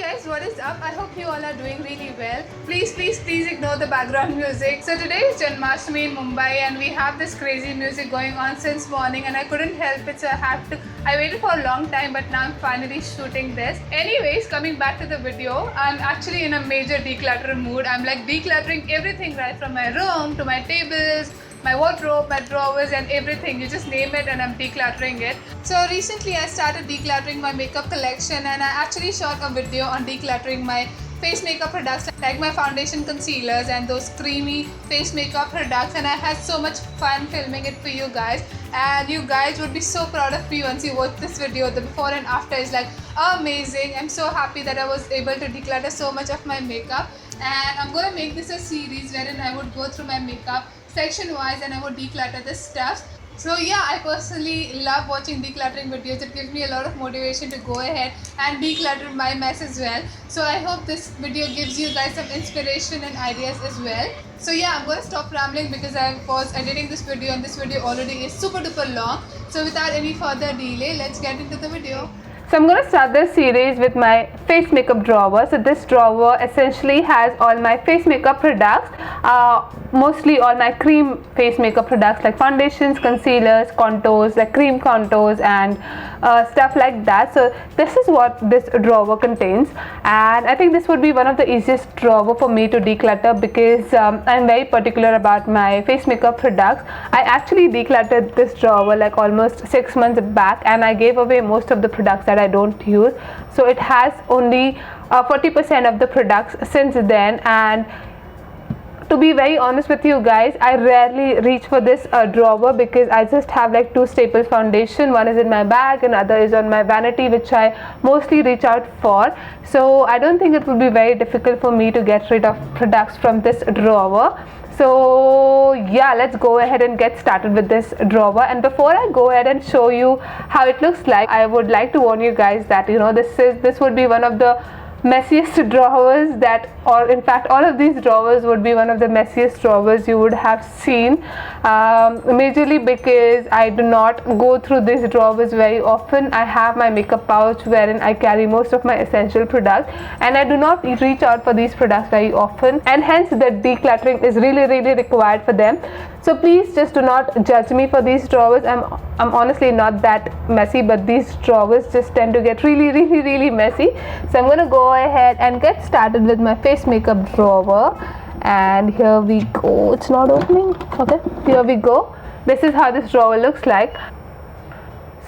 guys, what is up? I hope you all are doing really well. Please ignore the background music. So today is Janmashtami in Mumbai and we have this crazy music going on since morning and I couldn't help it, so I waited for a long time, but now I'm finally shooting this. Anyways, coming back to the video, I'm actually in a major declutter mood. I'm like decluttering everything, right from my room to my tables, my wardrobe, my drawers and everything. You just name it and I'm decluttering it. So recently I started decluttering my makeup collection and I actually shot a video on decluttering my face makeup products like my foundation concealers and those creamy face makeup products, and I had so much fun filming it for you guys, and you guys would be so proud of me once you watch this video. The before and after is like amazing. I'm so happy that I was able to declutter so much of my makeup, and I'm going to make this a series wherein I would go through my makeup section wise and I would declutter the stuff. So yeah, I personally love watching decluttering videos. It gives me a lot of motivation to go ahead and declutter my mess as well. So I hope this video gives you guys some inspiration and ideas as well. So yeah, I'm going to stop rambling because I was editing this video and this video already is super duper long. So without any further delay, let's get into the video. So I'm going to start this series with my face makeup drawer. So this drawer essentially has all my face makeup products, mostly all my cream face makeup products like foundations, concealers, contours, like cream contours and stuff like that. So this is what this drawer contains, and I think this would be one of the easiest drawer for me to declutter because I'm very particular about my face makeup products. I actually decluttered this drawer like almost 6 months back and I gave away most of the products that I don't use. So it has only 40% of the products since then, and to be very honest with you guys, I rarely reach for this drawer because I just have like two staple foundation. One is in my bag and other is on my vanity, which I mostly reach out for. So I don't think it will be very difficult for me to get rid of products from this drawer. So yeah, let's go ahead and get started with this drawer. And before I go ahead and show you how it looks like, I would like to warn you guys that this would be one of the messiest drawers that, or in fact all of these drawers would be one of the messiest drawers you would have seen, majorly because I do not go through these drawers very often. I have my makeup pouch wherein I carry most of my essential products and I do not reach out for these products very often, and hence the decluttering is really required for them. So please just do not judge me for these drawers. I'm honestly not that messy, but these drawers just tend to get really messy. So I'm gonna go ahead and get started with my face makeup drawer, and here we go. It's not opening. Okay, here we go. This is how this drawer looks like.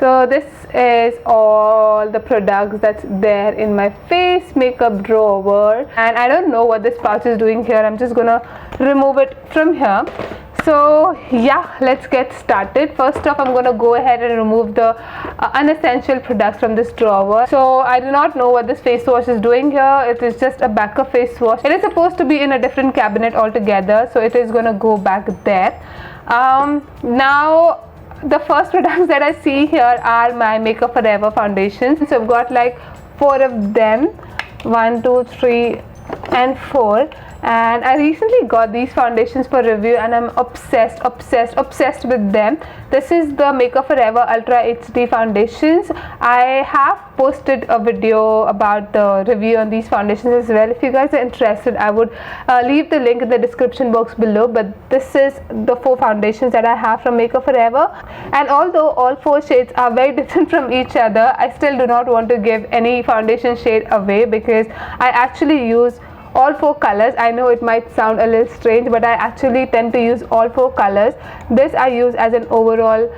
So this is all the products that's there in my face makeup drawer, and I don't know what this pouch is doing here. I'm just gonna remove it from here. So yeah, let's get started. First off, I'm going to go ahead and remove the unessential products from this drawer. So I do not know what this face wash is doing here. It is just a backup face wash. It is supposed to be in a different cabinet altogether, so it is going to go back there. Now the first products that I see here are my Makeup Forever foundations. So I've got like 4 of them, 1, 2, 3 and 4. And I recently got these foundations for review and I'm obsessed with them. This is the Makeup Forever Ultra HD foundations. I have posted a video about the review on these foundations as well. If you guys are interested, I would leave the link in the description box below. But this is the 4 foundations that I have from Makeup Forever, and although all 4 shades are very different from each other, I still do not want to give any foundation shade away because I actually use all 4 colors. I know it might sound a little strange, but I actually tend to use all 4 colors. This I use as an overall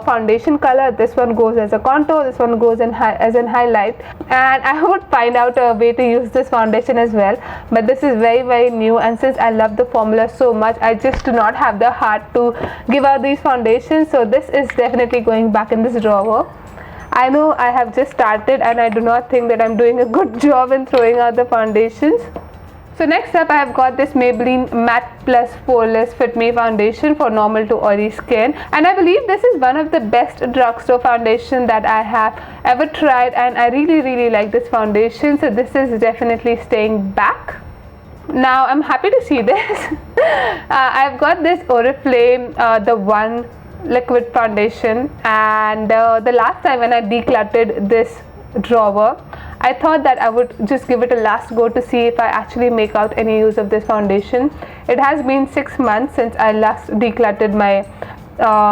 foundation color. This one goes as a contour, this one goes as an highlight, and I would find out a way to use this foundation as well, but this is very new, and since I love the formula so much, I just do not have the heart to give out these foundations. So this is definitely going back in this drawer. I know I have just started and I do not think that I'm doing a good job in throwing out the foundations. So next up, I have got this Maybelline Matte Plus Poreless Fit Me foundation for normal to oily skin, and I believe this is one of the best drugstore foundation that I have ever tried, and I really like this foundation. So this is definitely staying back. Now I'm happy to see this. I've got this Oriflame, the one liquid foundation, and the last time when I decluttered this drawer, I thought that I would just give it a last go to see if I actually make out any use of this foundation. It has been 6 months since I last decluttered my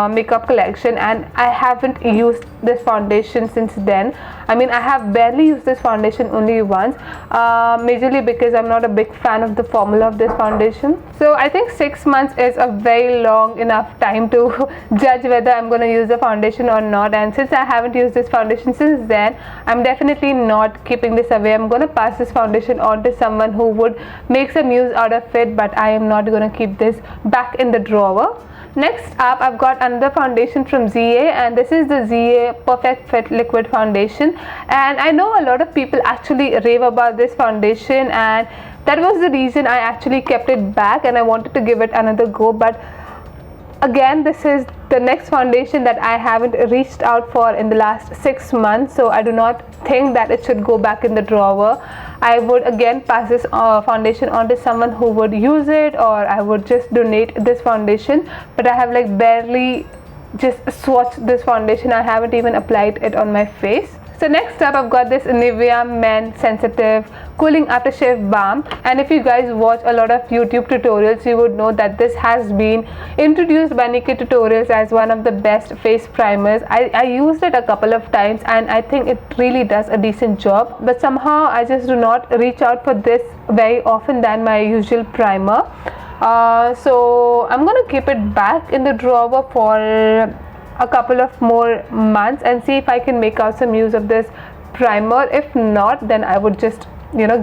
makeup collection, and I haven't used this foundation since then. I mean, I have barely used this foundation only once, majorly because I'm not a big fan of the formula of this foundation. So I think 6 months is a very long enough time to judge whether I'm going to use the foundation or not, and since I haven't used this foundation since then, I'm definitely not keeping this away. I'm going to pass this foundation on to someone who would make some use out of it, but I am not going to keep this back in the drawer. Next up, I've got another foundation from ZA, and this is the ZA Perfect Fit Liquid Foundation, and I know a lot of people actually rave about this foundation, and that was the reason I actually kept it back and I wanted to give it another go. But again, this is the next foundation that I haven't reached out for in the last 6 months, so I do not think that it should go back in the drawer. I would again pass this foundation on to someone who would use it, or I would just donate this foundation, but I have like barely just swatched this foundation. I haven't even applied it on my face. So next up, I've got this Nivea Men Sensitive Cooling Aftershave Balm, and if you guys watch a lot of YouTube tutorials, you would know that this has been introduced by Nikki Tutorials as one of the best face primers. I used it a couple of times and I think it really does a decent job, but somehow I just do not reach out for this very often than my usual primer. So I'm gonna keep it back in the drawer for a couple of more months and see if I can make out some use of this primer. If not, then I would just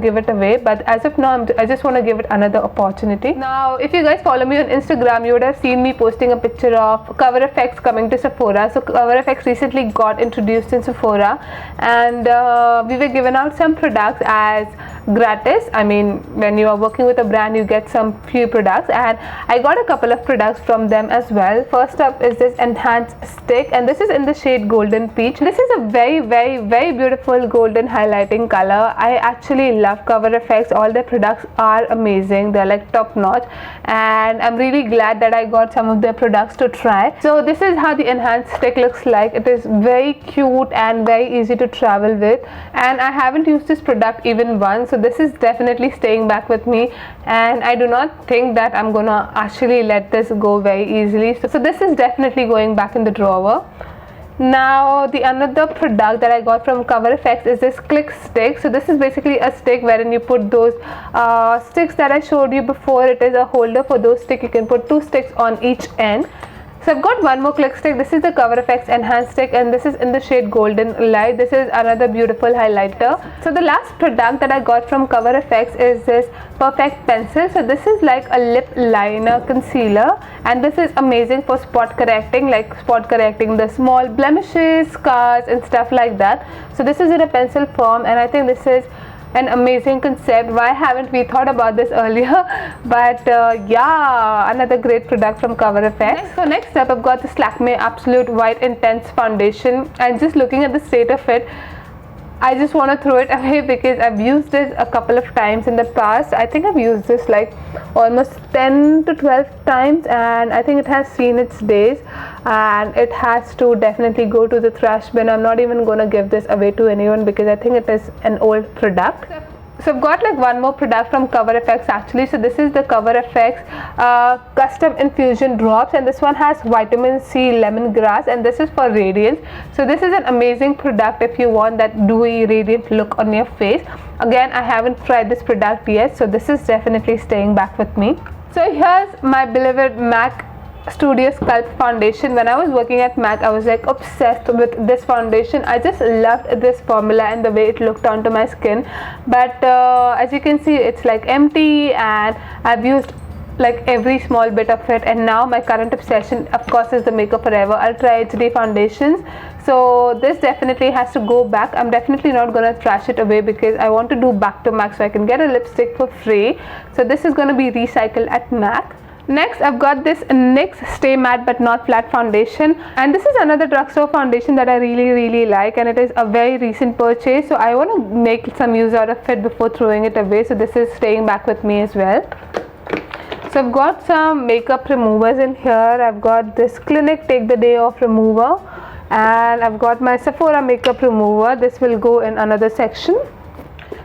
give it away, but as of now I just want to give it another opportunity. Now if you guys follow me on Instagram, you would have seen me posting a picture of Cover FX coming to Sephora. So Cover FX recently got introduced in Sephora, and we were given out some products as gratis. I mean, when you are working with a brand, you get some free products, and I got a couple of products from them as well. First up is this enhanced stick, and this is in the shade Golden Peach. This is a very, very, very beautiful golden highlighting color. I actually love Cover FX. All their products are amazing. They're like top notch, and I'm really glad that I got some of their products to try. So this is how the enhanced stick looks like. It is very cute and very easy to travel with, and I haven't used this product even once, so this is definitely staying back with me, and I do not think that I'm gonna actually let this go very easily. So this is definitely going back in the drawer. Now the another product that I got from Cover FX is this click stick. So this is basically a stick wherein you put those sticks that I showed you before. It is a holder for those sticks. You can put 2 sticks on each end. So I've got one more click stick. This is the Cover FX enhanced stick, and this is in the shade Golden Light. This is another beautiful highlighter. So the last product that I got from Cover FX is this Perfect Pencil. So this is like a lip liner concealer, and this is amazing for spot correcting, like spot correcting the small blemishes, scars and stuff like that. So this is in a pencil form, and I think this is an amazing concept. Why haven't we thought about this earlier? But yeah, another great product from Cover FX. So next up, I've got this Lakme Absolute White Intense Foundation, and just looking at the state of it, I just want to throw it away because I've used it a couple of times in the past. I think I've used this like almost 10 to 12 times, and I think it has seen its days, and it has to definitely go to the trash bin. I'm not even going to give this away to anyone because I think it is an old product. So I've got like one more product from Cover FX actually. So this is the Cover FX Custom Infusion Drops, and this one has vitamin C lemongrass, and this is for radiance. So this is an amazing product if you want that dewy radiant look on your face. Again, I haven't tried this product yet, so this is definitely staying back with me. So here's my beloved MAC Studio Sculpt foundation. When I was working at MAC, I was like obsessed with this foundation. I just loved this formula and the way it looked onto my skin, but as you can see, it's like empty, and I've used like every small bit of it. And now my current obsession, of course, is the Makeup Forever Ultra HD foundations. So this definitely has to go back. I'm definitely not gonna trash it away because I want to do back to MAC so I can get a lipstick for free. So this is gonna be recycled at MAC. Next, I've got this NYX Stay Matte But Not Flat foundation, and this is another drugstore foundation that I really like, and it is a very recent purchase, so I want to make some use out of it before throwing it away. So this is staying back with me as well. So I've got some makeup removers in here. I've got this Clinique Take the Day Off remover, and I've got my Sephora makeup remover. This will go in another section.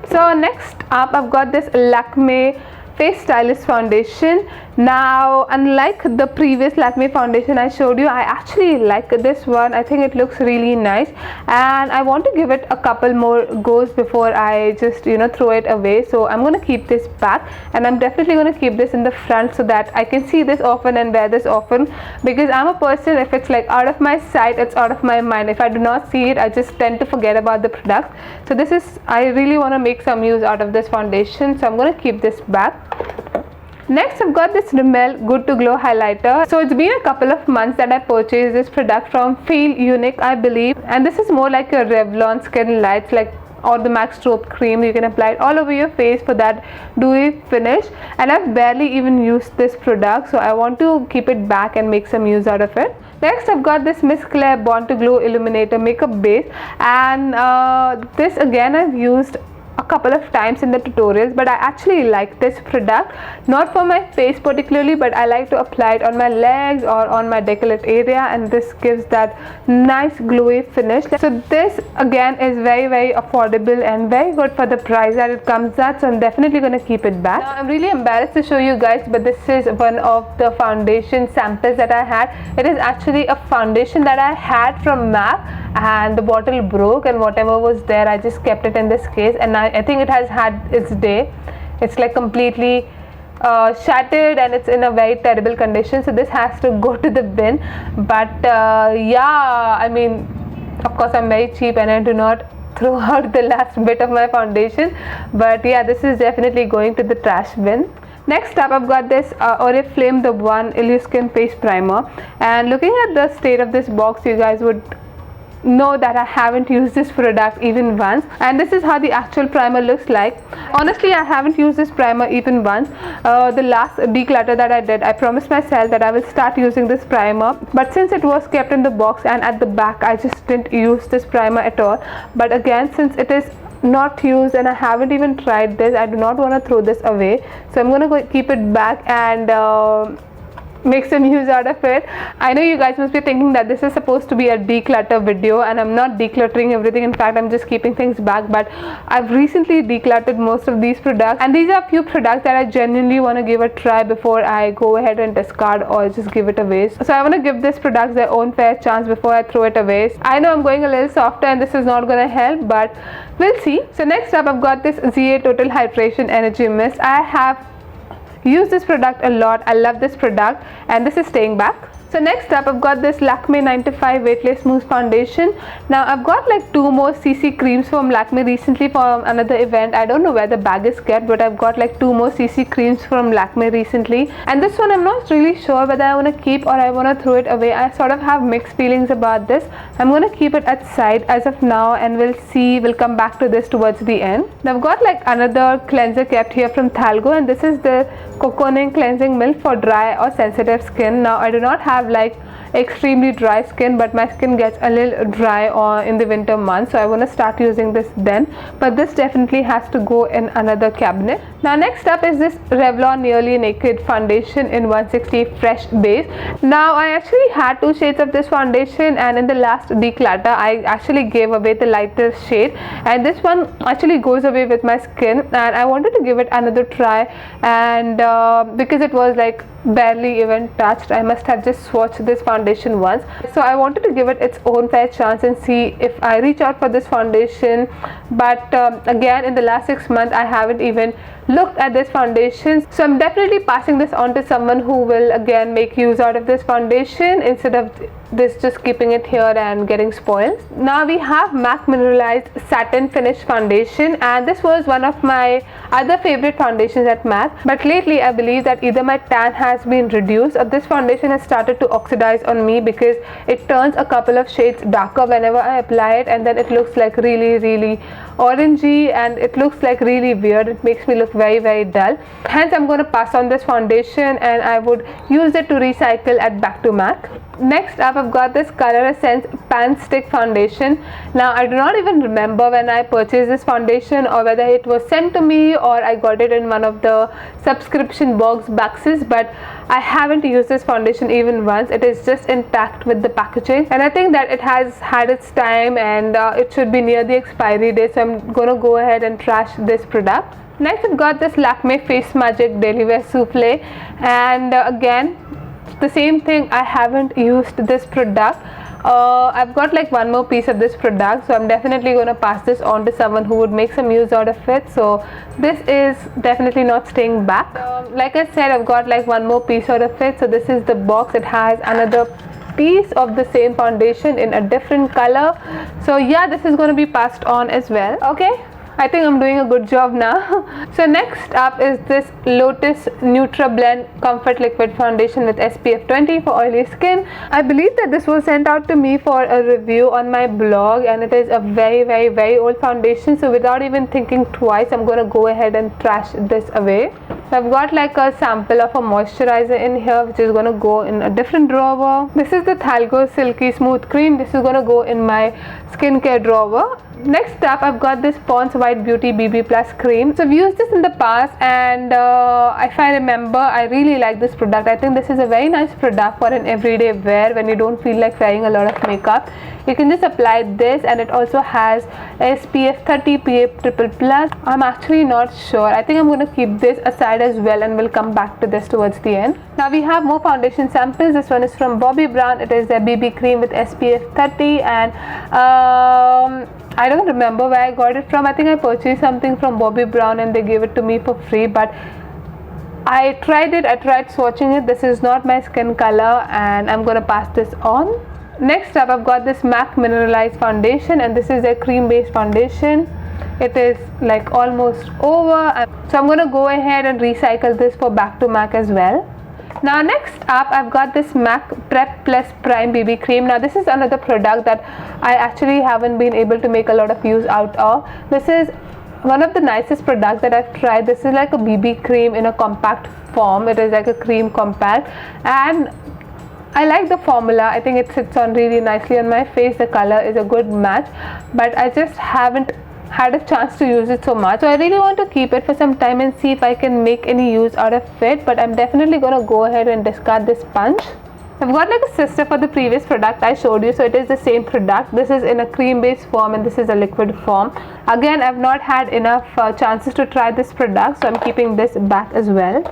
So next up, I've got this Lakme Face Stylist foundation. Now, unlike the previous Lakme foundation I showed you, I actually like this one. I think it looks really nice, and I want to give it a couple more goes before I just throw it away. So I'm going to keep this back, and I'm definitely going to keep this in the front so that I can see this often and wear this often, because I'm a person, if it's like out of my sight, it's out of my mind. If I do not see it, I just tend to forget about the product. So this is, I really want to make some use out of this foundation, so I'm going to keep this back. Next, I've got this Rimmel Good to Glow highlighter. So it's been a couple of months that I purchased this product from Feel Unique, I believe, and this is more like a Revlon Skin Lights, like, or the Max Strobe cream. You can apply it all over your face for that dewy finish, and I've barely even used this product, so I want to keep it back and make some use out of it. Next, I've got this Miss Claire Born to Glow Illuminator makeup base, and this again I've used a couple of times in the tutorials, but I actually like this product, not for my face particularly, but I like to apply it on my legs or on my décolleté area, and this gives that nice glowy finish. So this again is very affordable and very good for the price that it comes at, so I'm definitely going to keep it back. Now, I'm really embarrassed to show you guys, but this is one of the foundation samples that I had. It is actually a foundation that I had from MAC, and the bottle broke, and whatever was there, I just kept it in this case, and I think it has had its day. It's like completely shattered, and it's in a very terrible condition, so this has to go to the bin. But yeah, I mean, of course I'm very cheap and I do not throw out the last bit of my foundation, but yeah, this is definitely going to the trash bin. Next up, I've got this Oriflame the One Illuskin Face Primer, and looking at the state of this box, you guys would know that I haven't used this product even once, and this is how the actual primer looks like. Honestly, I haven't used this primer even once. The last declutter that I did, I promised myself that I will start using this primer, but since it was kept in the box and at the back, I just didn't use this primer at all. But again, since it is not used and I haven't even tried this, I do not want to throw this away, so I'm going to keep it back and make some use out of it. I know you guys must be thinking that this is supposed to be a declutter video, and I'm not decluttering everything. In fact, I'm just keeping things back, but I've recently decluttered most of these products, and these are a few products that I genuinely want to give a try before I go ahead and discard or just give it away. So I want to give these products their own fair chance before I throw it away. I know I'm going a little softer and this is not going to help, but we'll see. So next up, I've got this ZA Total Hydration Energy Mist. I have use this product a lot. I love this product, and this is staying back. So next up, I've got this Lakme 95 Weightless Smooth Foundation. Now I've got like 2 more CC creams from Lakme recently for another event. I don't know where the bag is kept, but I've got like 2 more CC creams from Lakme recently, and this one I'm not really sure whether I want to keep or I want to throw it away. I sort of have mixed feelings about this. I'm going to keep it at side as of now, and we'll see, we'll come back to this towards the end. Now I've got like another cleanser kept here from Thalgo, and this is the Coconut Cleansing Milk for dry or sensitive skin. Now I do not have like extremely dry skin, but my skin gets a little dry in the winter months, so I want to start using this then, but this definitely has to go in another cabinet. Now next up is this Revlon Nearly Naked foundation in 160 Fresh Base. Now I actually had 2 shades of this foundation, and in the last declutter I actually gave away the lighter shade, and this one actually goes away with my skin, and I wanted to give it another try, and because it was like barely even touched, I must have just swatched this foundation once, so I wanted to give it its own fair chance and see if I reach out for this foundation. But again, in the last 6 months I haven't even looked at this foundation, so I'm definitely passing this on to someone who will again make use out of this foundation instead of this just keeping it here and getting spoiled. Now we have MAC Mineralized Satin Finish Foundation, and this was one of my other favorite foundations at MAC, but lately I believe that either my tan has been reduced or this foundation has started to oxidize on me, because it turns a couple of shades darker whenever I apply it, and then it looks like really orangey, and it looks like really weird. It makes me look very dull. Hence I'm going to pass on this foundation, and I would use it to recycle at back to MAC. Next up, I've got this Color Essence Pan Stick Foundation. Now I do not even remember when I purchased this foundation, or whether it was sent to me or I got it in one of the subscription box boxes, but I haven't used this foundation even once. It is just intact with the packaging, and I think that it has had its time and it should be near the expiry date, so I'm gonna go ahead and trash this product. Next, I've got this Lakme Face Magic Daily Wear Souffle, and again the same thing, I haven't used this product. I've got like one more piece of this product, so I'm definitely going to pass this on to someone who would make some use out of it. So this is definitely not staying back. Like I said, I've got like one more piece out of it. So this is the box. It has another piece of the same foundation in a different color. So yeah, this is going to be passed on as well. Okay, I think I'm doing a good job now. So next up is this Lotus Nutra Blend Comfort Liquid Foundation with SPF 20 for oily skin. I believe that this was sent out to me for a review on my blog, and it is a very old foundation. So without even thinking twice, I'm going to go ahead and trash this away. So I've got like a sample of a moisturizer in here, which is going to go in a different drawer. This is the Thalgo Silky Smooth Cream. This is going to go in my skincare drawer. Next up, I've got this Pond's White Beauty BB Plus Cream. So I've used this in the past, and if I remember, I really like this product. I think this is a very nice product for an everyday wear when you don't feel like wearing a lot of makeup. You can just apply this, and it also has SPF 30 PA+++. I'm actually not sure. I think I'm going to keep this aside as well, and we'll come back to this towards the end. Now we have more foundation samples. This one is from Bobbi Brown. It is a BB cream with SPF 30, and I don't remember where I got it from. I think I purchased something from Bobbi Brown and they gave it to me for free, but I tried it. I tried swatching it. This is not my skin color, and I'm going to pass this on. Next up, I've got this MAC Mineralized Foundation, and this is a cream based foundation. It is like almost over, so I'm going to go ahead and recycle this for back to MAC as well. Now next up, I've got this MAC Prep Plus Prime BB Cream. Now this is another product that I actually haven't been able to make a lot of use out of. This is one of the nicest products that I've tried. This is like a BB cream in a compact form. It is like a cream compact, and I like the formula. I think it sits on really nicely on my face. The color is a good match, but I just haven't had a chance to use it so much, so I really want to keep it for some time and see if I can make any use out of it. But I'm definitely going to go ahead and discard this sponge. I've got like a sister for the previous product I showed you, so it is the same product. This is in a cream based form and this is a liquid form. Again, I've not had enough chances to try this product, so I'm keeping this back as well.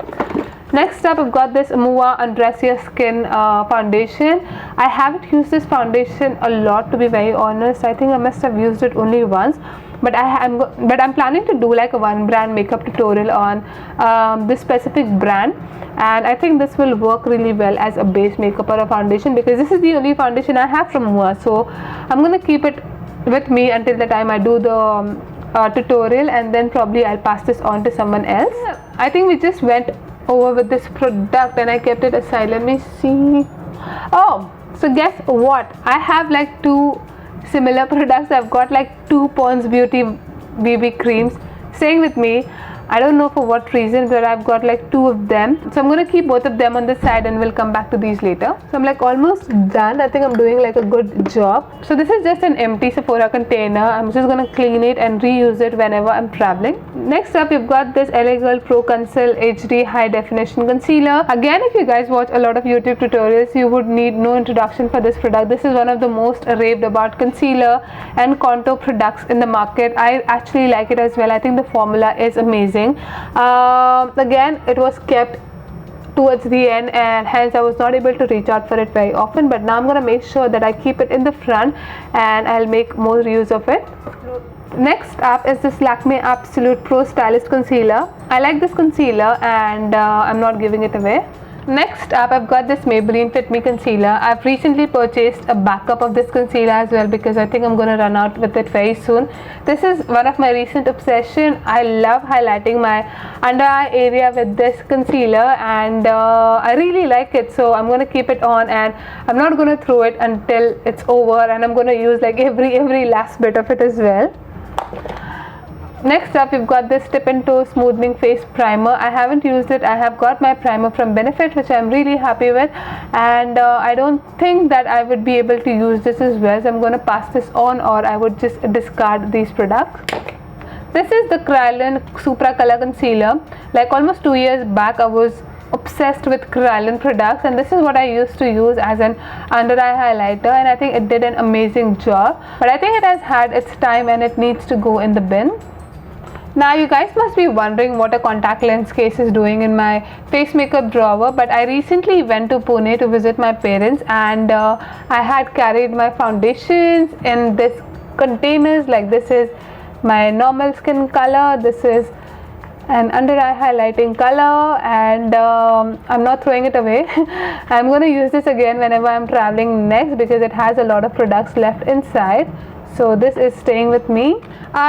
Next up, I've got this Mua Undress Your Skin foundation. I haven't used this foundation a lot, to be very honest. I think I must have used it only once, but I'm planning to do like a one brand makeup tutorial on this specific brand, and I think this will work really well as a base makeup or a foundation, because this is the only foundation I have from Mua. So I'm going to keep it with me until the time I do the tutorial, and then probably I'll pass this on to someone else. I think we just went over with this product and I kept it aside. Let me see. Oh, so guess what? I have like two similar products. I've got like two Pond's Beauty BB creams. Staying with me. I don't know for what reason, but I've got like two of them. So I'm going to keep both of them on the side and we'll come back to these later. So I'm like almost done. I think I'm doing like a good job. So this is just an empty Sephora container. I'm just going to clean it and reuse it whenever I'm traveling. Next up, you've got this LA Girl Pro Conceal HD High Definition Concealer. Again, if you guys watch a lot of YouTube tutorials, you would need no introduction for this product. This is one of the most raved about concealer and contour products in the market. I actually like it as well. I think the formula is amazing. Again, it was kept towards the end, and hence I was not able to reach out for it very often, but now I'm going to make sure that I keep it in the front and I'll make more use of it. Next up is this Lakme Absolute Pro Stylist Concealer. I like this concealer and I'm not giving it away. Next up, I've got this Maybelline Fit Me Concealer. I've recently purchased a backup of this concealer as well, because I think I'm going to run out with it very soon. This is one of my recent obsession. I love highlighting my under eye area with this concealer, and I really like it. So I'm going to keep it on, and I'm not going to throw it until it's over, and I'm going to use like every last bit of it as well. Next up, we've got this Tip and Toe Smoothing Face Primer. I haven't used it. I have got my primer from Benefit, which I'm really happy with, and I don't think that I would be able to use this as well, so I'm going to pass this on, or I would just discard these products. This is the Kryolan Supra Color Concealer. Like almost 2 years back, I was obsessed with Kryolan products, and this is what I used to use as an under eye highlighter, and I think it did an amazing job, but I think it has had its time and it needs to go in the bin. Now you guys must be wondering what a contact lens case is doing in my face makeup drawer, but I recently went to Pune to visit my parents, and I had carried my foundations in this containers. Like, this is my normal skin color, this is an under eye highlighting color, and I'm not throwing it away. I'm going to use this again whenever I'm traveling next because it has a lot of products left inside. So this is staying with me.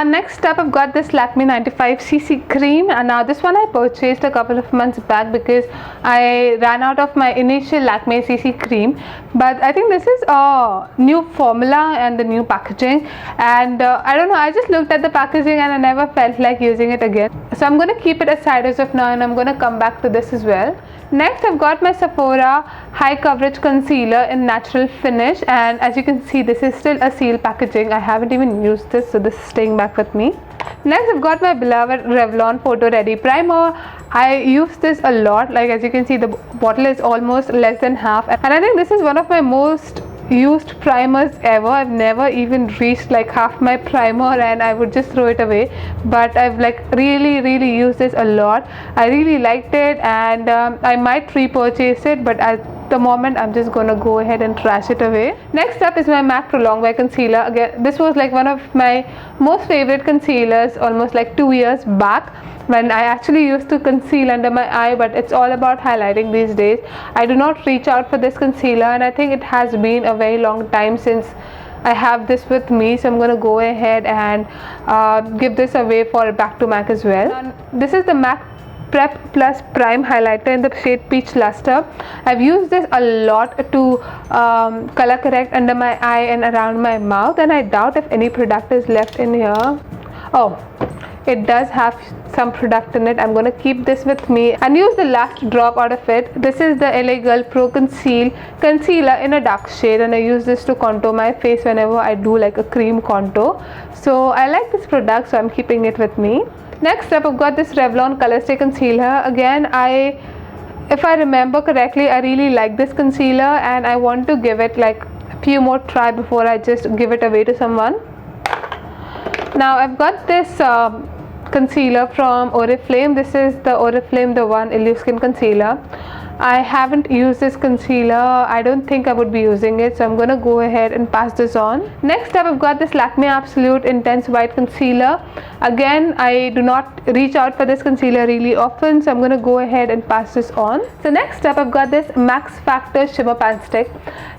Next up, I've got this Lakme 95cc cream, and now this one I purchased a couple of months back because I ran out of my initial Lakme CC cream, but I think this is a new formula and the new packaging, and I don't know, I just looked at the packaging and I never felt like using it again, so I'm going to keep it aside as of now, and I'm going to come back to this as well. Next, I've got my Sephora high coverage concealer in natural finish, and as you can see, this is still a seal packaging. I haven't even used this, so this is staying back with me. Next, I've got my beloved Revlon Photo Ready Primer. I use this a lot. Like, as you can see, the bottle is almost less than half, and I think this is one of my most used primers ever. I've never even reached like half my primer and I would just throw it away, but I've like really used this a lot. I really liked it, and I might repurchase it, but at the moment I'm just gonna go ahead and trash it away. Next up is my MAC Prolong Wear concealer. Again, this was like one of my most favorite concealers almost like 2 years back, when I actually used to conceal under my eye, but it's all about highlighting these days. I do not reach out for this concealer, and I think it has been a very long time since I have this with me, so I'm going to go ahead and give this away for back to MAC as well. And this is the MAC Prep Plus Prime highlighter in the shade Peach Luster. I've used this a lot to color correct under my eye and around my mouth, and I doubt if any product is left in here. Oh, it does have some product in it. I'm going to keep this with me and use the last drop out of it. This is the LA Girl Pro Concealer in a dark shade, and I use this to contour my face whenever I do like a cream contour. So I like this product, so I'm keeping it with me. Next up, I've got this Revlon Color Stay Concealer. Again, if I remember correctly, I really like this concealer, and I want to give it like a few more try before I just give it away to someone. Now I've got this concealer from Oriflame. This is the Oriflame The One Illusion Concealer. I haven't used this concealer. I don't think I would be using it, so I'm going to go ahead and pass this on. Next up, I've got this Lakme Absolute Intense White Concealer. Again, I do not reach out for this concealer really often, so I'm going to go ahead and pass this on. So next up, I've got this Max Factor Shimmer Pan Stick.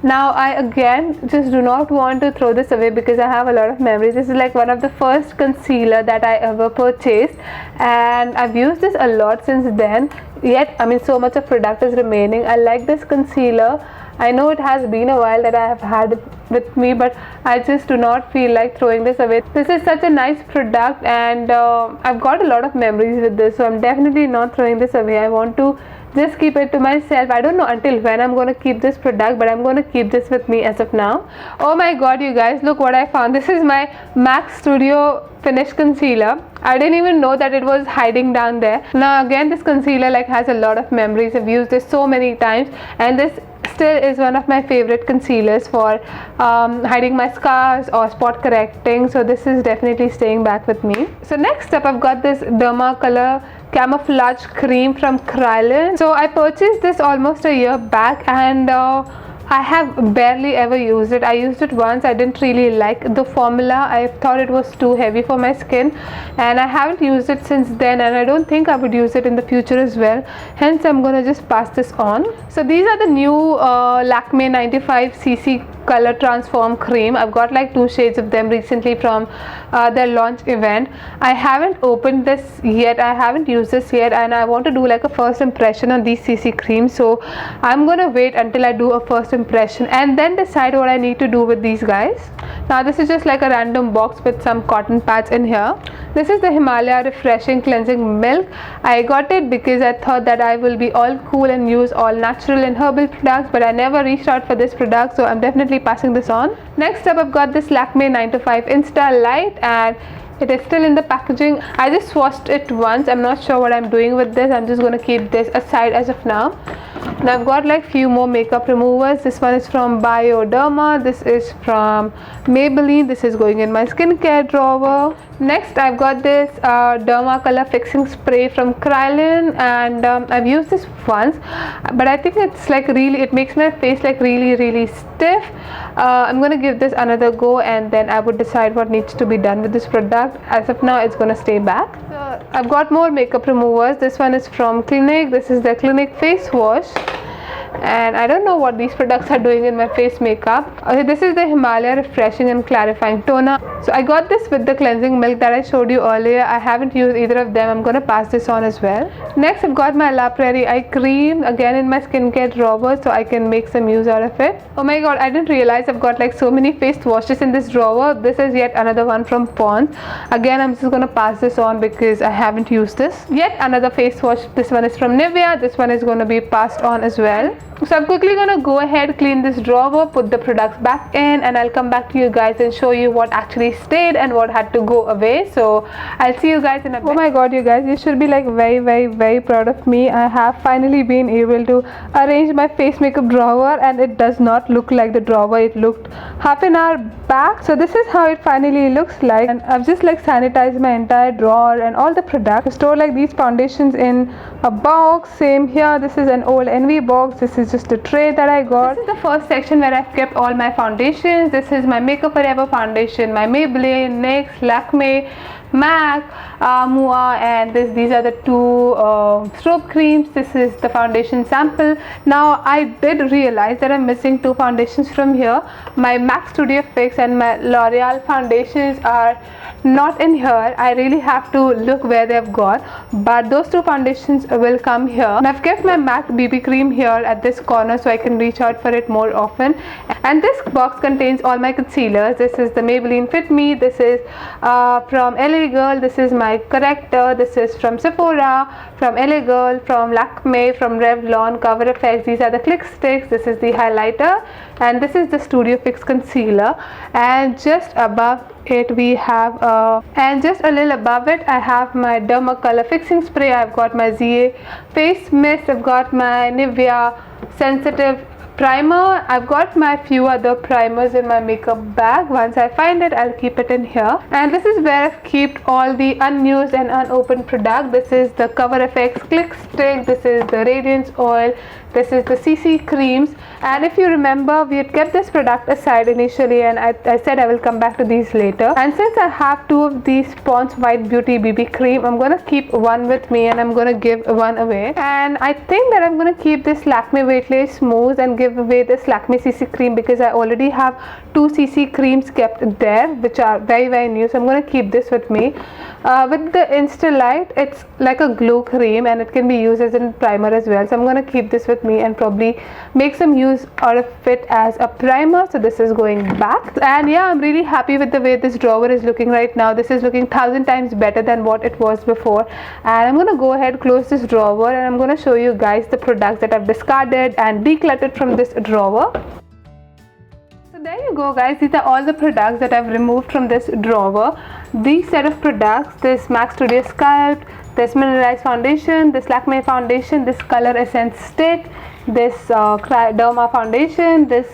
Now I again just do not want to throw this away because I have a lot of memories. This is like one of the first concealer that I ever purchased, and I've used this a lot since then. Yet, I mean, so much of product is remaining. I like this concealer. I know it has been a while that I have had it with me, but I just do not feel like throwing this away. This is such a nice product, and I've got a lot of memories with this, so I'm definitely not throwing this away. I want to just keep it to myself. I don't know until when I'm going to keep this product, but I'm going to keep this with me as of now. Oh my god, you guys, look what I found. This is my MAC Studio Finish Concealer. I didn't even know that it was hiding down there. Now again, this concealer like has a lot of memories. I've used this so many times, and this still is one of my favorite concealers for hiding my scars or spot correcting, so this is definitely staying back with me. So next up, I've got this Derma Color Camouflage Cream from Kryolan. So I purchased this almost a year back, and I have barely ever used it. I used it once. I didn't really like the formula. I thought it was too heavy for my skin, and I haven't used it since then, and I don't think I would use it in the future as well. Hence, I'm gonna just pass this on. So these are the new Lakme 95cc Color Transform Cream. I've got like 2 shades of them recently from their launch event. I haven't opened this yet. I haven't used this yet, and I want to do like a first impression on these CC creams. So I'm gonna wait until I do a first impression and then decide what I need to do with these guys. Now this is just like a random box with some cotton pads in here. This is the Himalaya Refreshing Cleansing Milk. I got it because I thought that I will be all cool and use all natural and herbal products, but I never reached out for this product, so I'm definitely passing this on. Next up, I've got this Lakme 9 to 5 Insta Light, and It is still in the packaging. I just swatched it once. I'm not sure what I'm doing with this. I'm just going to keep this aside as of now. And I've got like few more makeup removers. This one is from Bioderma. This is from Maybelline. This is going in my skincare drawer. Next, I've got this Derma Color Fixing Spray from Krylon, and I've used this once, but I think it's like really, it makes my face like really stiff. I'm gonna give this another go, and then I would decide what needs to be done with this product. As of now, it's gonna stay back. So I've got more makeup removers. This one is from Clinique. This is the Clinique face wash, and I don't know what these products are doing in my face makeup. Okay, this is the Himalaya Refreshing and Clarifying Toner. So I got this with the cleansing milk that I showed you earlier. I haven't used either of them. I'm going to pass this on as well. Next, I've got my La Prairie Eye Cream, again in my skincare drawer, so I can make some use out of it. Oh my god, I didn't realize I've got like so many face washes in this drawer. This is yet another one from Pond's. Again, I'm just going to pass this on because I haven't used this. Yet another face wash. This one is from Nivea. This one is going to be passed on as well. So I'm quickly going to go ahead, clean this drawer, put the products back in, and I'll come back to you guys and show you what actually stayed and what had to go away. So I'll see you guys in a bit. Oh my god, you guys, you should be like very proud of me. I have finally been able to arrange my face makeup drawer, and it does not look like the drawer it looked half an hour back. So this is how it finally looks like, and I've just like sanitized my entire drawer and all the products. I store like these foundations in a box. Same here, this is an old Envy box. This is just a tray that I got. This is the first section where I've kept all my foundations. This is my Makeup Forever foundation, my Maybelline, NYX, Lakme, MAC, Mua, and these are the two strobe creams. This is the foundation sample. Now I did realize that I'm missing two foundations from here. My MAC Studio Fix and my L'Oreal foundations are not in here. I really have to look where they've gone, but those two foundations will come here. And I've kept my MAC BB cream here at this corner so I can reach out for it more often. And this box contains all my concealers. This is the Maybelline Fit Me. This is from LA Girl. This is my corrector. This is from Sephora, from LA Girl, from Lakme, from Revlon, Cover FX. These are the click sticks. This is the highlighter, and this is the Studio Fix concealer. And just above it we have and just a little above it I have my Derma Color Fixing Spray. I've got my ZA face mist. I've got my Nivea sensitive primer. I've got my few other primers in my makeup bag. Once I find it, I'll keep it in here. And this is where I've kept all the unused and unopened product. This is the Cover FX click stick. This is the Radiance oil. This is the CC creams. And if you remember, we had kept this product aside initially, and I said I will come back to these later. And since I have two of these Pond's White Beauty BB cream, I'm going to keep one with me and I'm going to give one away. And I think that I'm going to keep this Lakme Weightless Smooth and give away this Lakme CC cream because I already have two CC creams kept there which are very new. So I'm going to keep this with me. With the Insta Light, it's like a glow cream and it can be used as a primer as well. So I'm going to keep this with me and probably make some use out of it as a primer. So this is going back. And yeah, I'm really happy with the way this drawer is looking right now. This is looking 1,000 times better than what it was before. And I'm going to go ahead, close this drawer, and I'm going to show you guys the products that I've discarded and decluttered from this drawer. So there you go guys, these are all the products that I've removed from this drawer. These set of products, this MAC Studio Sculpt, this Mineralized Foundation, this Lakme Foundation, this Color Essence Stick, this Derma Foundation, this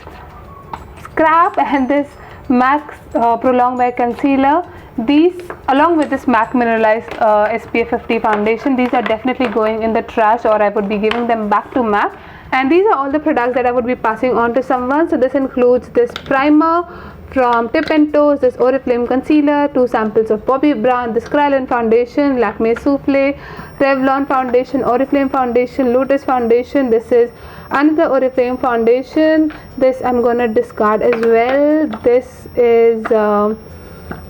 Scrap, and this MAC Prolong Wear Concealer. These, along with this MAC Mineralized SPF 50 Foundation, these are definitely going in the trash, or I would be giving them back to MAC. And these are all the products that I would be passing on to someone. So this includes this primer from Tip and Toes, this Oriflame concealer, 2 samples of Bobbi Brown, this Krylon foundation, Lakme Souffle, Revlon foundation, Oriflame foundation, Lotus foundation. This is another Oriflame foundation. This I'm gonna discard as well. This is the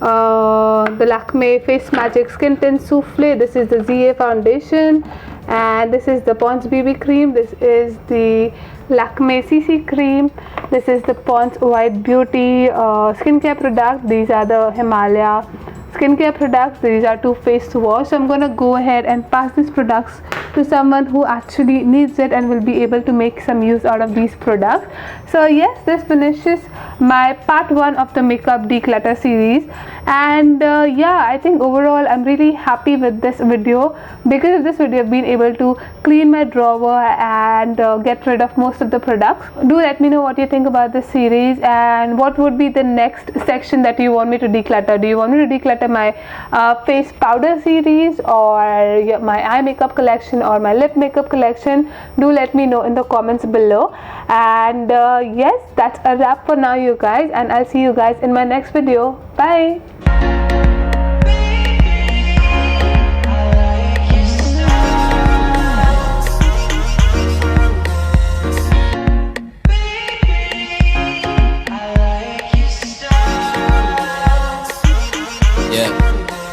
Lakme Face Magic Skin Tint Souffle. This is the ZA foundation, and this is the Pond's BB cream. This is the Lakme CC cream. This is the Pond's White Beauty skincare product. These are the Himalaya skincare products. These are 2 face wash. So I'm going to go ahead and pass these products to someone who actually needs it and will be able to make some use out of these products. So yes, this finishes my part 1 of the makeup declutter series, and yeah, I think overall I'm really happy with this video. Because of this video I've been able to clean my drawer and get rid of most of the products. Do let me know what you think about this series, and what would be the next section that you want me to declutter. Do you want me to declutter my face powder series, or my eye makeup collection, or my lip makeup collection? Do let me know in the comments below. And yes, that's a wrap for now, you guys, and I'll see you guys in my next video. Bye.